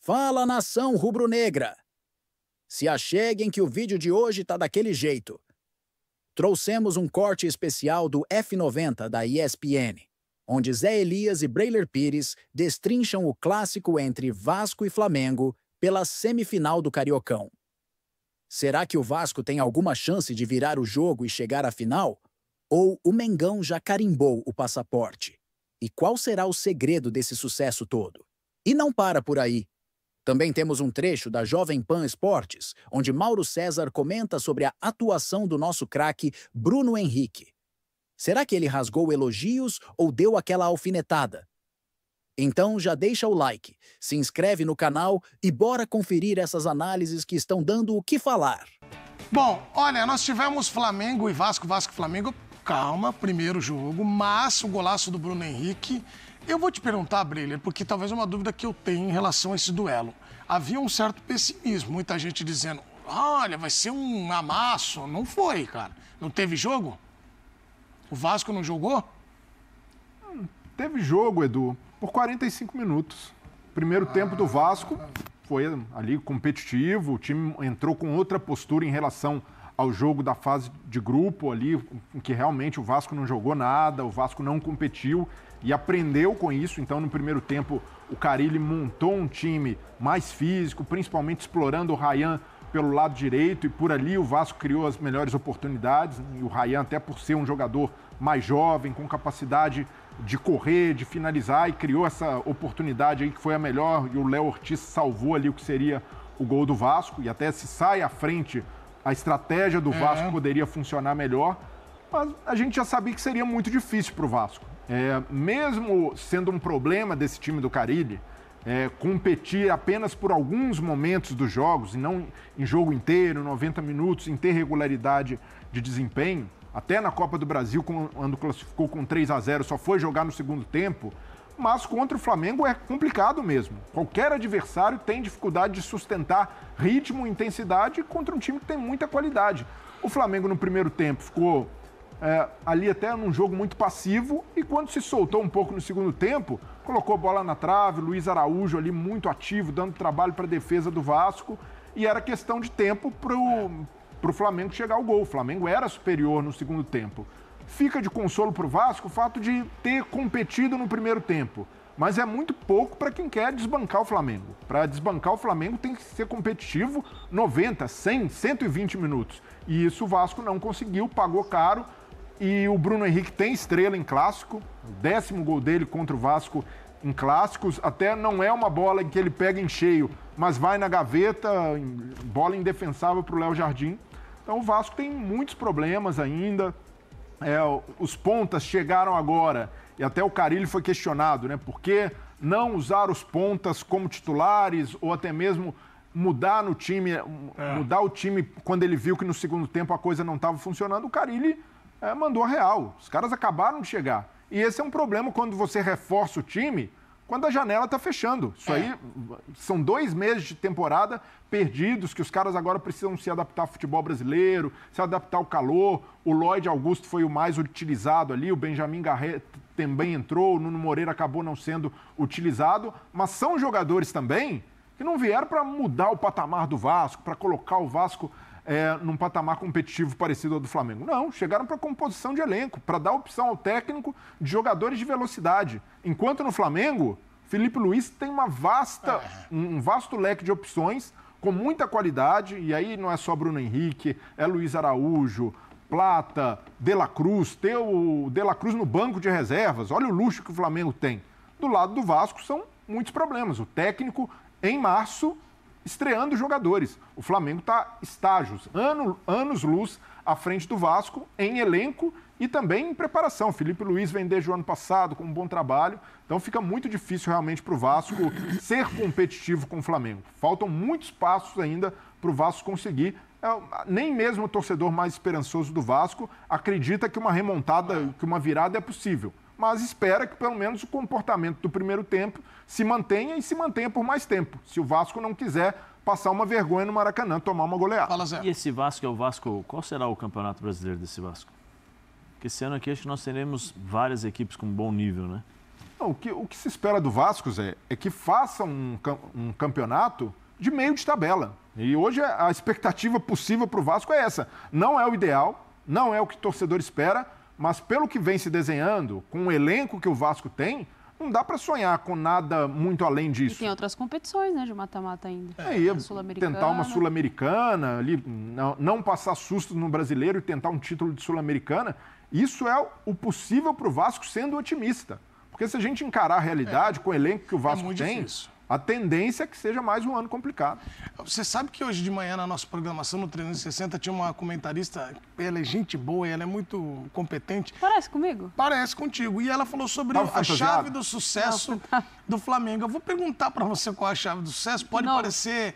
Fala, nação rubro-negra! Se acheguem que o vídeo de hoje tá daquele jeito. Trouxemos um corte especial do F90 da ESPN, onde Zé Elias e Breyler Pires destrincham o clássico entre Vasco e Flamengo pela semifinal do Cariocão. Será que o Vasco tem alguma chance de virar o jogo e chegar à final? Ou o Mengão já carimbou o passaporte? E qual será o segredo desse sucesso todo? E não para por aí. Também temos um trecho da Jovem Pan Esportes, onde Mauro César comenta sobre a atuação do nosso craque Bruno Henrique. Será que ele rasgou elogios ou deu aquela alfinetada? Então já deixa o like, se inscreve no canal e bora conferir essas análises que estão dando o que falar. Bom, olha, nós tivemos Flamengo e Vasco, Vasco e Flamengo. Calma, primeiro jogo, mas o golaço do Bruno Henrique... Eu vou te perguntar, Breyler, porque talvez é uma dúvida que eu tenho em relação a esse duelo. Havia um certo pessimismo, muita gente dizendo, olha, vai ser um amasso. Não foi, cara. Não teve jogo? O Vasco não jogou? Teve jogo, Edu, por 45 minutos. Primeiro tempo do Vasco foi ali competitivo, o time entrou com outra postura em relação ao jogo da fase de grupo ali, em que realmente o Vasco não jogou nada, o Vasco não competiu e aprendeu com isso. Então, no primeiro tempo, o Carille montou um time mais físico, principalmente explorando o Ryan pelo lado direito, e por ali o Vasco criou as melhores oportunidades, e o Ryan, até por ser um jogador mais jovem, com capacidade de correr, de finalizar, e criou essa oportunidade aí que foi a melhor, e o Léo Ortiz salvou ali o que seria o gol do Vasco, e até se sai à frente, a estratégia do Vasco poderia funcionar melhor, mas a gente já sabia que seria muito difícil para o Vasco. Mesmo sendo um problema desse time do Carille, competir apenas por alguns momentos dos jogos, e não em jogo inteiro, 90 minutos, em ter regularidade de desempenho, até na Copa do Brasil, quando classificou com 3-0, só foi jogar no segundo tempo, mas contra o Flamengo é complicado mesmo. Qualquer adversário tem dificuldade de sustentar ritmo e intensidade contra um time que tem muita qualidade. O Flamengo no primeiro tempo ficou ali até num jogo muito passivo, e quando se soltou um pouco no segundo tempo, colocou bola na trave, Luiz Araújo ali muito ativo, dando trabalho para a defesa do Vasco, e era questão de tempo para o Flamengo chegar ao gol. O Flamengo era superior no segundo tempo. Fica de consolo para o Vasco o fato de ter competido no primeiro tempo, mas é muito pouco para quem quer desbancar o Flamengo. Para desbancar o Flamengo tem que ser competitivo 90, 100, 120 minutos. E isso o Vasco não conseguiu, pagou caro. E o Bruno Henrique tem estrela em clássico, o 10º gol dele contra o Vasco em clássicos. Até não é uma bola em que ele pega em cheio, mas vai na gaveta, bola indefensável para o Léo Jardim. Então o Vasco tem muitos problemas ainda. Os pontas chegaram agora, e até o Carille foi questionado, né? Por que não usar os pontas como titulares, ou até mesmo mudar no time, mudar o time quando ele viu que no segundo tempo a coisa não estava funcionando. O Carille mandou a real. Os caras acabaram de chegar. E esse é um problema quando você reforça o time, quando a janela está fechando. Isso aí são 2 meses de temporada perdidos, que os caras agora precisam se adaptar ao futebol brasileiro, se adaptar ao calor. O Lloyd Augusto foi o mais utilizado ali, o Benjamin Garret também entrou, o Nuno Moreira acabou não sendo utilizado, mas são jogadores também que não vieram para mudar o patamar do Vasco, para colocar o Vasco num patamar competitivo parecido ao do Flamengo. Não, chegaram para composição de elenco, para dar opção ao técnico de jogadores de velocidade. Enquanto no Flamengo, Felipe Luiz tem um vasto leque de opções com muita qualidade, e aí não é só Bruno Henrique, é Luiz Araújo, Plata, De La Cruz, ter o De La Cruz no banco de reservas. Olha o luxo que o Flamengo tem. Do lado do Vasco são muitos problemas. O técnico, em março, estreando jogadores. O Flamengo está estágios, anos-luz à frente do Vasco, em elenco e também em preparação. Felipe Luiz vem desde o ano passado com um bom trabalho, então fica muito difícil realmente para o Vasco ser competitivo com o Flamengo. Faltam muitos passos ainda para o Vasco conseguir. Nem mesmo o torcedor mais esperançoso do Vasco acredita que uma remontada, que uma virada é possível, mas espera que pelo menos o comportamento do primeiro tempo se mantenha, e se mantenha por mais tempo, se o Vasco não quiser passar uma vergonha no Maracanã, tomar uma goleada. Fala, Zé. E esse Vasco é o Vasco, qual será o campeonato brasileiro desse Vasco? Porque esse ano aqui acho que nós teremos várias equipes com bom nível, né? Não, o que se espera do Vasco, Zé, é que faça um campeonato de meio de tabela. E hoje a expectativa possível para o Vasco é essa. Não é o ideal, não é o que o torcedor espera, mas pelo que vem se desenhando, com o elenco que o Vasco tem, não dá para sonhar com nada muito além disso. E tem outras competições, né, de mata-mata ainda. Tentar uma Sul-Americana, não passar susto no Brasileiro e tentar um título de Sul-Americana, isso é o possível para o Vasco sendo otimista. Porque se a gente encarar a realidade com o elenco que o Vasco tem, difícil. A tendência é que seja mais um ano complicado. Você sabe que hoje de manhã na nossa programação, no 360, tinha uma comentarista, ela é gente boa, ela é muito competente. Parece comigo? Parece contigo. E ela falou sobre a chave do sucesso do Flamengo. Eu vou perguntar para você qual é a chave do sucesso. Pode parecer...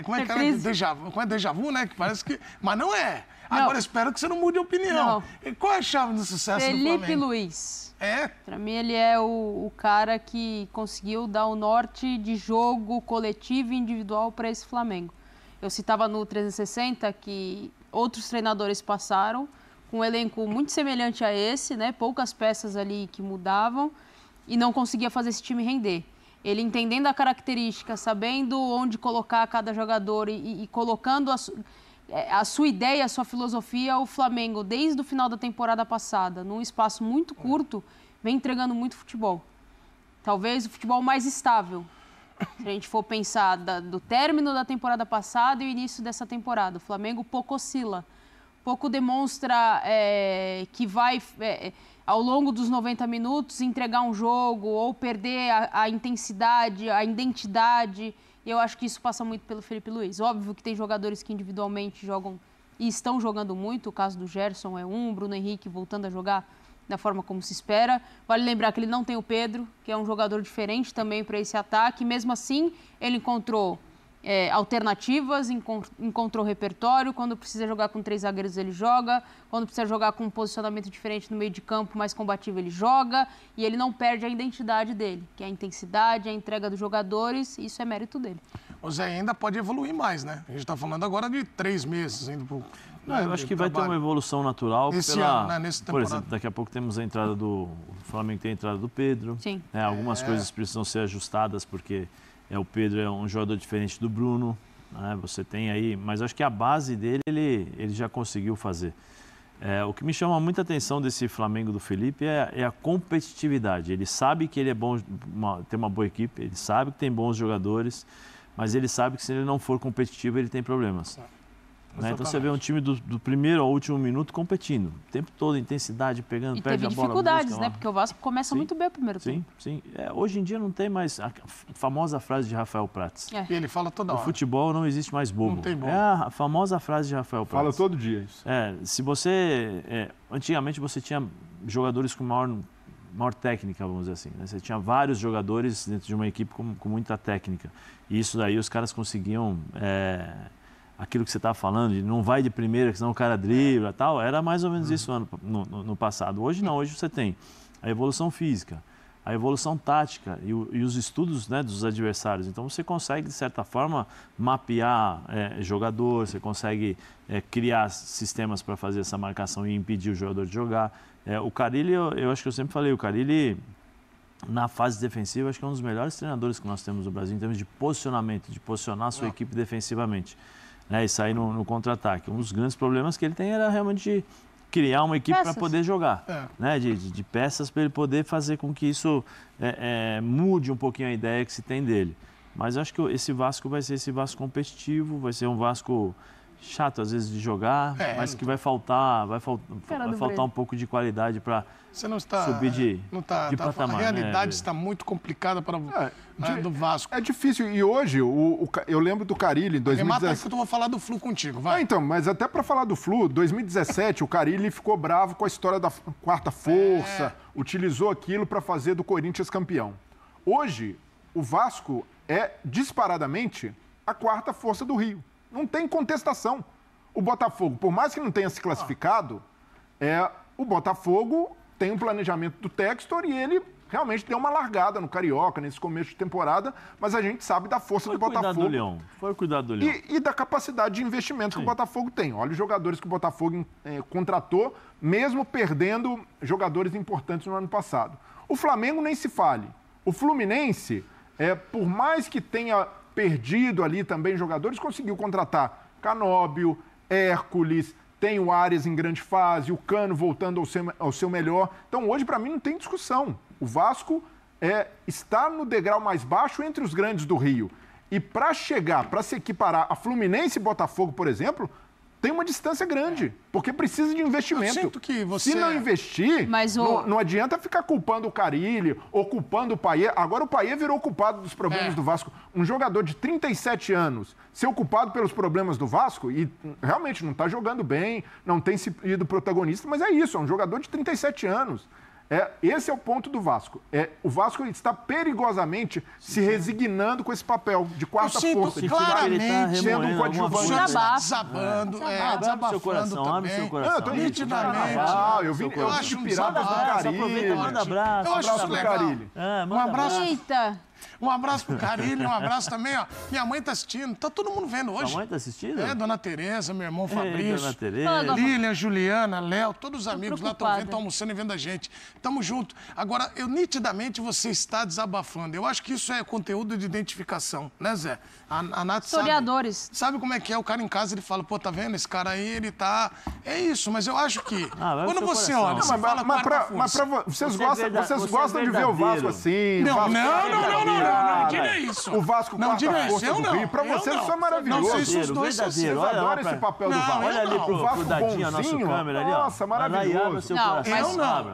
como é que era? Déjà vu, né? Que parece que... Mas não é. Não. Agora espero que você não mude a opinião. Não. Qual é a chave do sucesso do Flamengo? Felipe Luiz. É? Para mim, ele é o cara que conseguiu dar o norte de jogo coletivo e individual para esse Flamengo. Eu citava no 360 que outros treinadores passaram com um elenco muito semelhante a esse, né? Poucas peças ali que mudavam e não conseguia fazer esse time render. Ele entendendo a característica, sabendo onde colocar cada jogador e colocando a sua ideia, a sua filosofia, o Flamengo, desde o final da temporada passada, num espaço muito curto, vem entregando muito futebol. Talvez o futebol mais estável, se a gente for pensar do término da temporada passada e o início dessa temporada. O Flamengo pouco oscila, pouco demonstra que vai, ao longo dos 90 minutos, entregar um jogo ou perder a intensidade, a identidade. E eu acho que isso passa muito pelo Felipe Luiz. Óbvio que tem jogadores que individualmente jogam e estão jogando muito. O caso do Gerson é o Bruno Henrique voltando a jogar da forma como se espera. Vale lembrar que ele não tem o Pedro, que é um jogador diferente também para esse ataque. Mesmo assim, ele encontrou alternativas, encontrou repertório. Quando precisa jogar com 3 zagueiros, ele joga. Quando precisa jogar com um posicionamento diferente no meio de campo, mais combativo, ele joga. E ele não perde a identidade dele, que é a intensidade, a entrega dos jogadores. Isso é mérito dele. O Zé ainda pode evoluir mais, né? A gente está falando agora de 3 meses ainda pro... Eu acho que vai ter uma evolução natural. Esse ano, né? Nesse temporada. Por exemplo, daqui a pouco temos a entrada o Flamengo tem a entrada do Pedro. Sim. Algumas coisas precisam ser ajustadas, porque o Pedro é um jogador diferente do Bruno. Né? Você tem aí... Mas acho que a base dele, ele já conseguiu fazer. O que me chama muita atenção desse Flamengo do Felipe é a competitividade. Ele sabe que ele é bom, tem uma boa equipe, ele sabe que tem bons jogadores, mas ele sabe que se ele não for competitivo, ele tem problemas. Né? Então você vê um time do primeiro ao último minuto competindo, o tempo todo, intensidade, pegando, perde a bola. E teve dificuldades, né? Porque o Vasco começa muito bem o primeiro tempo. Sim. Hoje em dia não tem mais a famosa frase de Rafael Prats. E ele fala toda hora. No futebol não existe mais bobo. Não tem bobo. É a famosa frase de Rafael Prats. Fala todo dia isso. Se você... antigamente você tinha jogadores com maior técnica, vamos dizer assim. Né? Você tinha vários jogadores dentro de uma equipe com muita técnica. E isso daí os caras conseguiam... aquilo que você estava falando, de não vai de primeira, que senão o cara dribla e tal, era mais ou menos isso no passado. Hoje não, hoje você tem a evolução física, a evolução tática e os estudos, né, dos adversários. Então você consegue, de certa forma, mapear jogador, você consegue criar sistemas para fazer essa marcação e impedir o jogador de jogar. O Carille, eu acho que eu sempre falei, o Carille, na fase defensiva, acho que é um dos melhores treinadores que nós temos no Brasil em termos de posicionamento, de posicionar a sua equipe defensivamente. E sair no contra-ataque. Um dos grandes problemas que ele tem era realmente criar uma equipe para poder jogar. Né? De peças para ele poder fazer com que isso mude um pouquinho a ideia que se tem dele. Mas eu acho que esse Vasco vai ser esse Vasco competitivo, vai ser um Vasco chato às vezes de jogar, mas que vai faltar um pouco de qualidade para subir de patamar. A realidade está muito complicada para do Vasco. É difícil. E hoje, eu lembro do Carille em 2017. Eu vou falar do Flu contigo, vai. Então, mas até para falar do Flu, 2017, o Carille ficou bravo com a história da quarta força, utilizou aquilo para fazer do Corinthians campeão. Hoje, o Vasco é disparadamente a quarta força do Rio. Não tem contestação. O Botafogo, por mais que não tenha se classificado, o Botafogo tem um planejamento do Textor e ele realmente deu uma largada no Carioca nesse começo de temporada, mas a gente sabe da força do Botafogo. Foi o cuidado do Leão. E da capacidade de investimento que o Botafogo tem. Olha os jogadores que o Botafogo contratou, mesmo perdendo jogadores importantes no ano passado. O Flamengo nem se fale. O Fluminense, por mais que tenha perdido ali também jogadores, conseguiu contratar Canóbio, Hércules, tem o Arias em grande fase, o Cano voltando ao seu melhor. Então, hoje, para mim, não tem discussão. O Vasco está no degrau mais baixo entre os grandes do Rio. E para se equiparar a Fluminense e Botafogo, por exemplo, tem uma distância grande, porque precisa de investimento. Eu sinto que você... Se não investir, não adianta ficar culpando o Carille ou culpando o Payet. Agora o Payet virou culpado dos problemas do Vasco. Um jogador de 37 anos ser o culpado pelos problemas do Vasco e realmente não está jogando bem, não tem sido protagonista, mas é isso, é um jogador de 37 anos. Esse é o ponto do Vasco. O Vasco está perigosamente se resignando com esse papel de quarta força. Claramente, sendo um coadjuvante. Desabando, abre seu coração, abre seu coração. Eu tô nitidamente. Eu acho um pirata do Carille. Manda abraço. Eu acho isso legal. Um abraço. Eita! Um abraço pro Carille, um abraço também, ó. Minha mãe tá assistindo, tá todo mundo vendo hoje. Sua mãe tá assistindo? Dona Tereza, meu irmão Fabrício. Dona Tereza. Lilian, Juliana, Léo, todos os amigos lá estão vendo, estão almoçando e vendo a gente. Tamo junto. Agora, nitidamente você está desabafando. Eu acho que isso é conteúdo de identificação, né, Zé? A Nath Historiadores. sabe como é que é? O cara em casa, ele fala, pô, tá vendo? Esse cara aí, ele tá... É isso, mas eu acho que... quando você olha, você fala... Vocês gostam de ver o Vasco assim? Não diga isso. O Vasco não quarta diga força isso. do Rio. Pra vocês isso é maravilhoso. Não sei se os dois Vocês adoram esse papel do Vasco. Olha ali pro Dadinho, a nossa câmera ali, ó. Nossa, maravilhoso.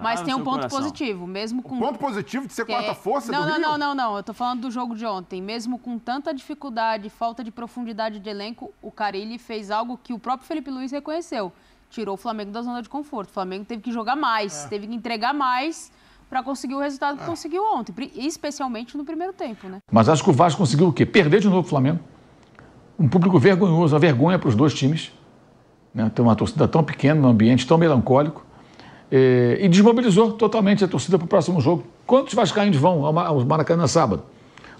Mas tem um ponto positivo, mesmo com... Ponto positivo de ser quarta força do Rio? Não. Eu tô falando do jogo de ontem. Mesmo com tanta dificuldade, falta de profundidade de elenco, o Carille fez algo que o próprio Felipe Luiz reconheceu. Tirou o Flamengo da zona de conforto. O Flamengo teve que jogar mais, teve que entregar mais para conseguir o resultado que conseguiu ontem, especialmente no primeiro tempo, né? Mas acho que o Vasco conseguiu o quê? Perder de novo o Flamengo. Um público vergonhoso, uma vergonha para os dois times. Né? Tem uma torcida tão pequena, num ambiente tão melancólico. E desmobilizou totalmente a torcida para o próximo jogo. Quantos vascaínos vão ao Maracanã sábado?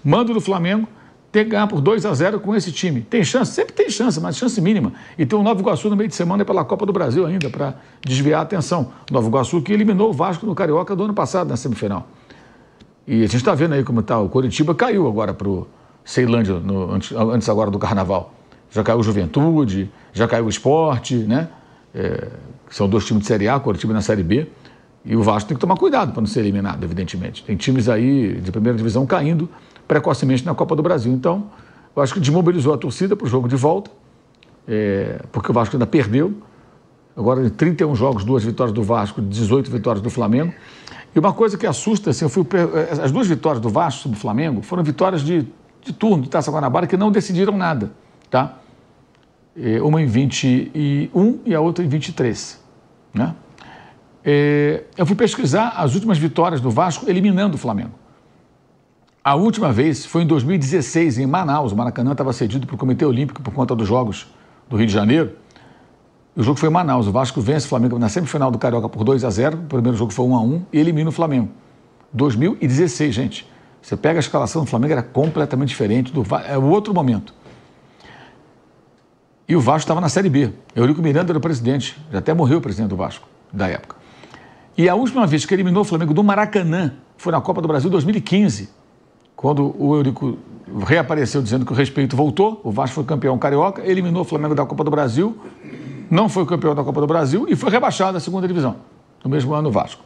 Mando do Flamengo ter que ganhar por 2-0 com esse time. Tem chance? Sempre tem chance, mas chance mínima. E tem o Nova Iguaçu no meio de semana pela Copa do Brasil ainda, para desviar a atenção. Nova Iguaçu que eliminou o Vasco no Carioca do ano passado, na semifinal. E a gente está vendo aí como está. O Coritiba caiu agora para o Ceilândia, antes agora do Carnaval. Já caiu o Juventude, já caiu o Sport, né? Que são dois times de Série A, Coritiba na Série B. E o Vasco tem que tomar cuidado para não ser eliminado, evidentemente. Tem times aí de primeira divisão caindo precocemente na Copa do Brasil. Então, eu acho que desmobilizou a torcida para o jogo de volta, porque o Vasco ainda perdeu. Agora, em 31 jogos, 2 vitórias do Vasco, 18 vitórias do Flamengo. E uma coisa que assusta, assim, as 2 vitórias do Vasco sobre o Flamengo foram vitórias de turno, de Taça Guanabara, que não decidiram nada, tá? Uma em 21 e a outra em 23, né? Eu fui pesquisar as últimas vitórias do Vasco eliminando o Flamengo. A última vez foi em 2016, em Manaus. O Maracanã estava cedido para o Comitê Olímpico por conta dos Jogos do Rio de Janeiro. O jogo foi em Manaus. O Vasco vence o Flamengo na semifinal do Carioca por 2-0. O primeiro jogo foi 1-1 e elimina o Flamengo. 2016, gente. Você pega a escalação do Flamengo, era completamente diferente. É o outro momento. E o Vasco estava na Série B. Eurico Miranda era o presidente. Já até morreu o presidente do Vasco, da época. E a última vez que eliminou o Flamengo do Maracanã foi na Copa do Brasil 2015, quando o Eurico reapareceu dizendo que o respeito voltou, o Vasco foi campeão carioca, eliminou o Flamengo da Copa do Brasil, não foi campeão da Copa do Brasil e foi rebaixado à segunda divisão, no mesmo ano o Vasco.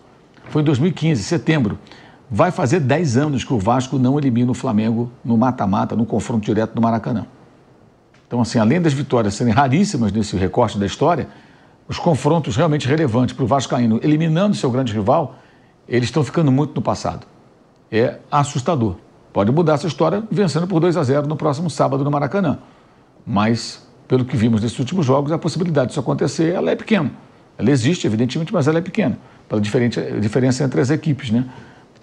Foi em 2015, setembro. Vai fazer 10 anos que o Vasco não elimina o Flamengo no mata-mata, no confronto direto do Maracanã. Então, assim, além das vitórias serem raríssimas nesse recorte da história, os confrontos realmente relevantes para o vascaíno, eliminando seu grande rival, eles estão ficando muito no passado. É assustador. Pode mudar essa história vencendo por 2-0 no próximo sábado no Maracanã. Mas, pelo que vimos nesses últimos jogos, a possibilidade disso acontecer, ela é pequena. Ela existe, evidentemente, mas ela é pequena, pela diferença entre as equipes, né?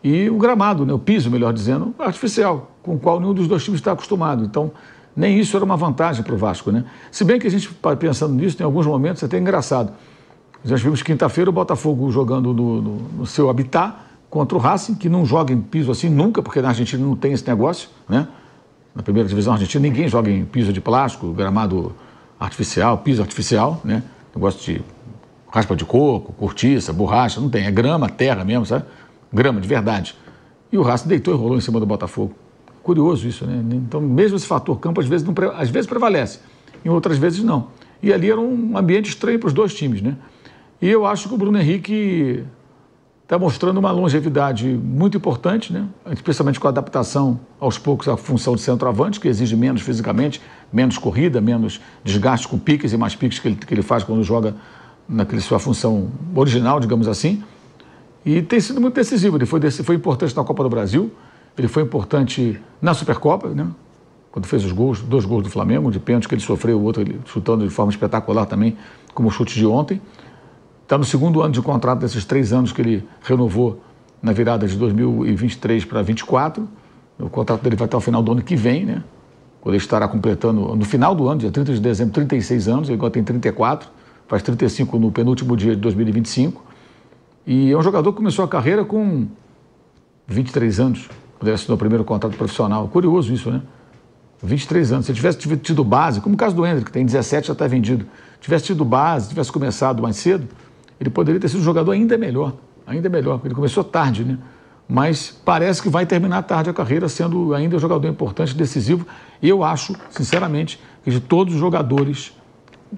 E o gramado, né? O piso, melhor dizendo, artificial, com o qual nenhum dos dois times está acostumado. Então, nem isso era uma vantagem para o Vasco, né? Se bem que a gente, pensando nisso, em alguns momentos é até engraçado. Nós vimos quinta-feira o Botafogo jogando no seu habitat contra o Racing, que não joga em piso assim nunca, porque na Argentina não tem esse negócio, né? Na primeira divisão argentina ninguém joga em piso de plástico, gramado artificial, piso artificial, né? Negócio de raspa de coco, cortiça, borracha, não tem. É grama, terra mesmo, sabe? grama, de verdade. E o Racing deitou e rolou em cima do Botafogo. Curioso isso, né? Então, mesmo esse fator campo, às vezes prevalece, em outras vezes não. E ali era um ambiente estranho para os dois times, né? E eu acho que o Bruno Henrique está mostrando uma longevidade muito importante, né? Especialmente com a adaptação aos poucos à função de centroavante, que exige menos fisicamente, menos corrida, menos desgaste com piques e mais piques que ele faz quando joga naquela sua função original, digamos assim. E tem sido muito decisivo. Ele foi importante na Copa do Brasil, ele foi importante na Supercopa, né? Quando fez os gols, 2 gols do Flamengo, de pênalti que ele sofreu, o outro ele chutando de forma espetacular também, como o chute de ontem. Está no 2º ano de contrato desses 3 anos que ele renovou na virada de 2023 para 2024. O contrato dele vai até o final do ano que vem, né? Quando ele estará completando, no final do ano, dia 30 de dezembro, 36 anos, ele agora tem 34, faz 35 no penúltimo dia de 2025. E é um jogador que começou a carreira com 23 anos, quando ele assinou o primeiro contrato profissional. Curioso isso, né? 23 anos. Se ele tivesse tido base, como o caso do Hendrick, que tem 17, já está vendido, tivesse tido base, tivesse começado mais cedo, ele poderia ter sido um jogador ainda melhor, porque ele começou tarde, né? Mas parece que vai terminar tarde a carreira, sendo ainda um jogador importante, decisivo. E eu acho, sinceramente, que de todos os jogadores,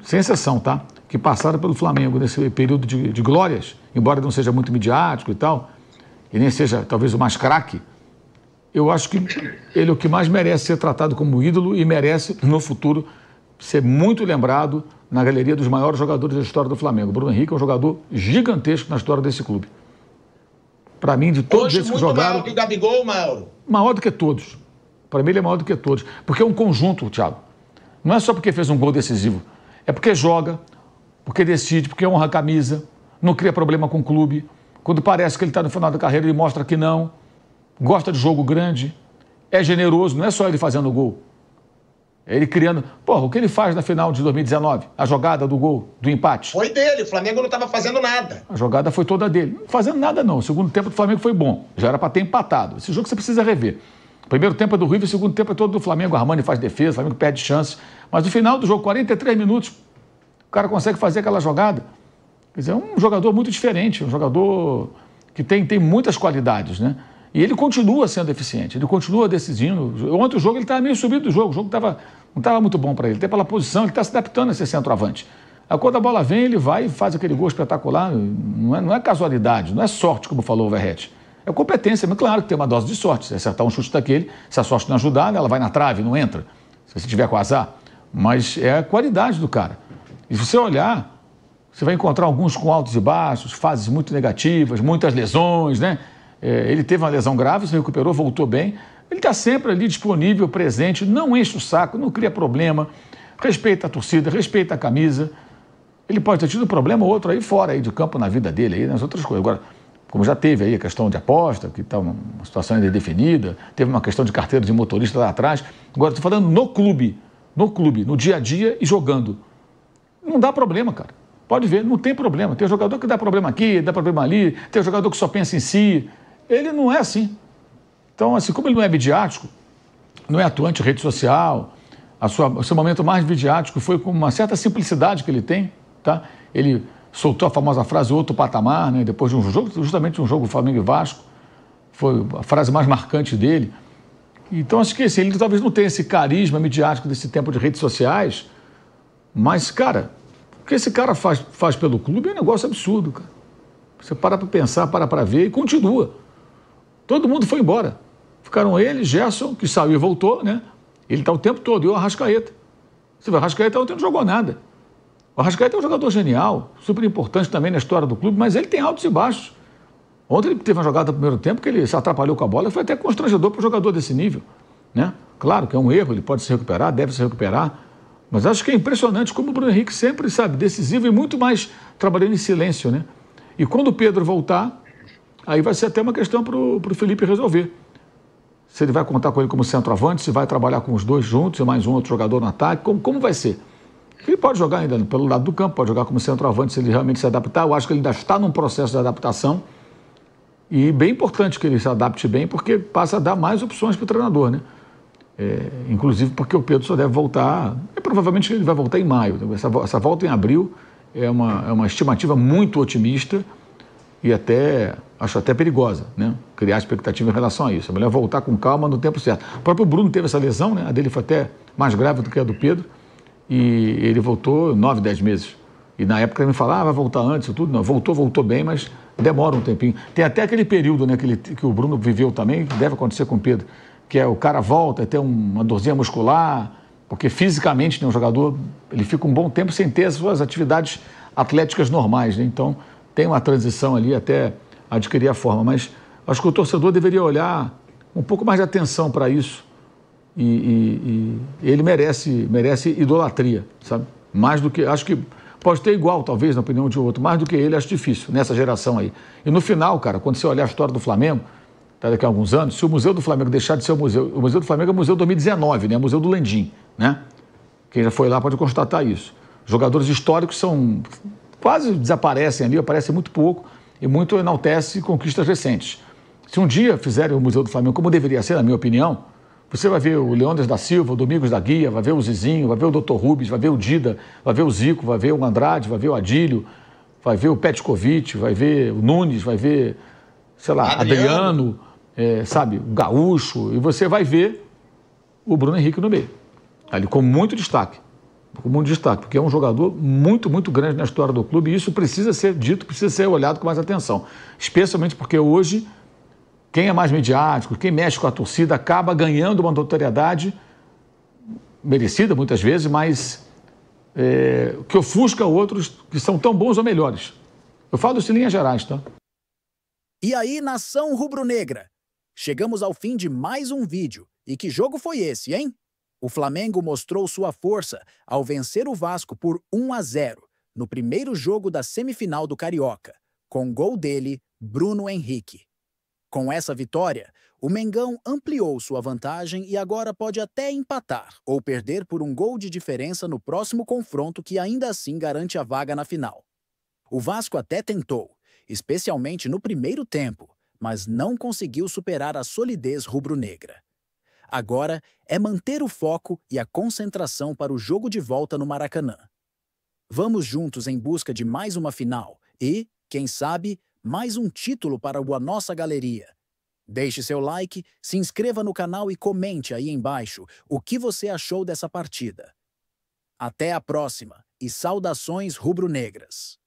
sem exceção, tá? Que passaram pelo Flamengo nesse período de glórias, embora não seja muito midiático e tal, e nem seja talvez o mais craque, eu acho que ele é o que mais merece ser tratado como ídolo e merece, no futuro, ser muito lembrado na galeria dos maiores jogadores da história do Flamengo. O Bruno Henrique é um jogador gigantesco na história desse clube. Para mim, de todos esses que jogaram... maior que o Gabigol, Mauro? Maior do que todos. Para mim, ele é maior do que todos. Porque é um conjunto, Thiago. Não é só porque fez um gol decisivo. É porque joga, porque decide, porque honra a camisa, não cria problema com o clube. Quando parece que ele está no final da carreira, ele mostra que não. Gosta de jogo grande. É generoso, não é só ele fazendo gol. É ele criando... Porra, o que ele faz na final de 2019? A jogada do gol, do empate. Foi dele, o Flamengo não estava fazendo nada. A jogada foi toda dele. Não fazendo nada, não. O segundo tempo do Flamengo foi bom. Já era para ter empatado. Esse jogo você precisa rever. O primeiro tempo é do River, o segundo tempo é todo do Flamengo. O Armani faz defesa, o Flamengo perde chances. Mas no final do jogo, 43 minutos, o cara consegue fazer aquela jogada. Quer dizer, é um jogador muito diferente, um jogador que tem muitas qualidades, né? E ele continua sendo eficiente, ele continua decidindo. Ontem o jogo ele estava meio subido do jogo, o jogo não estava muito bom para ele. Até pela posição, ele está se adaptando a ser centroavante. Aí quando a bola vem, ele vai e faz aquele gol espetacular. Não é casualidade, não é sorte, como falou o Verratti. É competência, mas claro que tem uma dose de sorte. Se acertar um chute daquele, se a sorte não ajudar, ela vai na trave, não entra. Se você tiver com azar. Mas é a qualidade do cara. E se você olhar, você vai encontrar alguns com altos e baixos, fases muito negativas, muitas lesões, né? Ele teve uma lesão grave, se recuperou, voltou bem. Ele está sempre ali disponível, presente, não enche o saco, não cria problema, respeita a torcida, respeita a camisa. Ele pode ter tido um problema ou outro aí fora aí de campo na vida dele, aí nas outras coisas. Agora, como já teve aí a questão de aposta, que está uma situação ainda indefinida, teve uma questão de carteira de motorista lá atrás. Agora, estou falando no clube, no dia a dia e jogando. Não dá problema, cara. Pode ver, não tem problema. Tem jogador que dá problema aqui, dá problema ali, tem jogador que só pensa em si. Ele não é assim. Então, assim, como ele não é midiático, não é atuante em rede social, o seu momento mais midiático foi com uma certa simplicidade que ele tem, tá? Ele soltou a famosa frase outro patamar, né? Depois de um jogo, justamente um jogo Flamengo e Vasco, foi a frase mais marcante dele. Então, acho que assim, ele talvez não tenha esse carisma midiático desse tempo de redes sociais, mas, cara, o que esse cara faz pelo clube é um negócio absurdo, cara. Você para pensar, para ver e continua. Todo mundo foi embora. Ficaram ele, Gerson, que saiu e voltou, né? Ele está o tempo todo, e o Arrascaeta. Você vê, o Arrascaeta ontem não jogou nada. O Arrascaeta é um jogador genial, super importante também na história do clube, mas ele tem altos e baixos. Ontem ele teve uma jogada no primeiro tempo que ele se atrapalhou com a bola e foi até constrangedor para um jogador desse nível, né? Claro que é um erro, ele pode se recuperar, deve se recuperar, mas acho que é impressionante como o Bruno Henrique sempre, sabe, decisivo e muito mais trabalhando em silêncio, né? E quando o Pedro voltar, aí vai ser até uma questão para o Felipe resolver. Se ele vai contar com ele como centroavante, se vai trabalhar com os dois juntos e mais um outro jogador no ataque, como vai ser? Ele pode jogar ainda pelo lado do campo, pode jogar como centroavante se ele realmente se adaptar. Eu acho que ele ainda está num processo de adaptação e bem importante que ele se adapte bem, porque passa a dar mais opções para o treinador, né? Inclusive porque o Pedro só deve voltar, provavelmente ele vai voltar em maio. Essa volta em abril é uma estimativa muito otimista, e acho até perigosa, né? Criar expectativa em relação a isso. É melhor voltar com calma no tempo certo. O próprio Bruno teve essa lesão, né? A dele foi até mais grave do que a do Pedro, e ele voltou 9, 10 meses. E na época ele me falava, vai voltar antes e tudo. Não, voltou bem, mas demora um tempinho. Tem até aquele período, né, que o Bruno viveu também, que deve acontecer com o Pedro, que é o cara volta, tem uma dorzinha muscular, porque fisicamente, né, o jogador ele fica um bom tempo sem ter as suas atividades atléticas normais, né? Então tem uma transição ali até adquirir a forma. Mas acho que o torcedor deveria olhar um pouco mais de atenção para isso. E ele merece idolatria, sabe? Mais do que... Acho que pode ter igual, talvez, na opinião de outro, mais do que ele, acho difícil, nessa geração aí. E no final, cara, quando você olhar a história do Flamengo, daqui a alguns anos, se o Museu do Flamengo deixar de ser o Museu do Flamengo é o Museu 2019, né? Museu do Landim, né? Quem já foi lá pode constatar isso. Jogadores históricos quase desaparecem ali, aparecem muito pouco e muito enaltece conquistas recentes. Se um dia fizerem o Museu do Flamengo como deveria ser, na minha opinião, você vai ver o Leônidas da Silva, o Domingos da Guia, vai ver o Zizinho, vai ver o Dr. Rubens, vai ver o Dida, vai ver o Zico, vai ver o Andrade, vai ver o Adílio, vai ver o Petkovic, vai ver o Nunes, vai ver, sei lá, Adriano, sabe, o Gaúcho, e você vai ver o Bruno Henrique no meio. Ali com muito destaque, porque é um jogador muito, muito grande na história do clube e isso precisa ser dito, precisa ser olhado com mais atenção. Especialmente porque hoje, quem é mais mediático, quem mexe com a torcida, acaba ganhando uma notoriedade merecida muitas vezes, mas que ofusca outros que são tão bons ou melhores. Eu falo isso em linhas gerais, tá? E aí, nação rubro-negra? Chegamos ao fim de mais um vídeo. E que jogo foi esse, hein? O Flamengo mostrou sua força ao vencer o Vasco por 1-0 no primeiro jogo da semifinal do Carioca, com gol dele, Bruno Henrique. Com essa vitória, o Mengão ampliou sua vantagem e agora pode até empatar ou perder por um gol de diferença no próximo confronto que ainda assim garante a vaga na final. O Vasco até tentou, especialmente no primeiro tempo, mas não conseguiu superar a solidez rubro-negra. Agora é manter o foco e a concentração para o jogo de volta no Maracanã. Vamos juntos em busca de mais uma final e, quem sabe, mais um título para a nossa galeria. Deixe seu like, se inscreva no canal e comente aí embaixo o que você achou dessa partida. Até a próxima e saudações rubro-negras!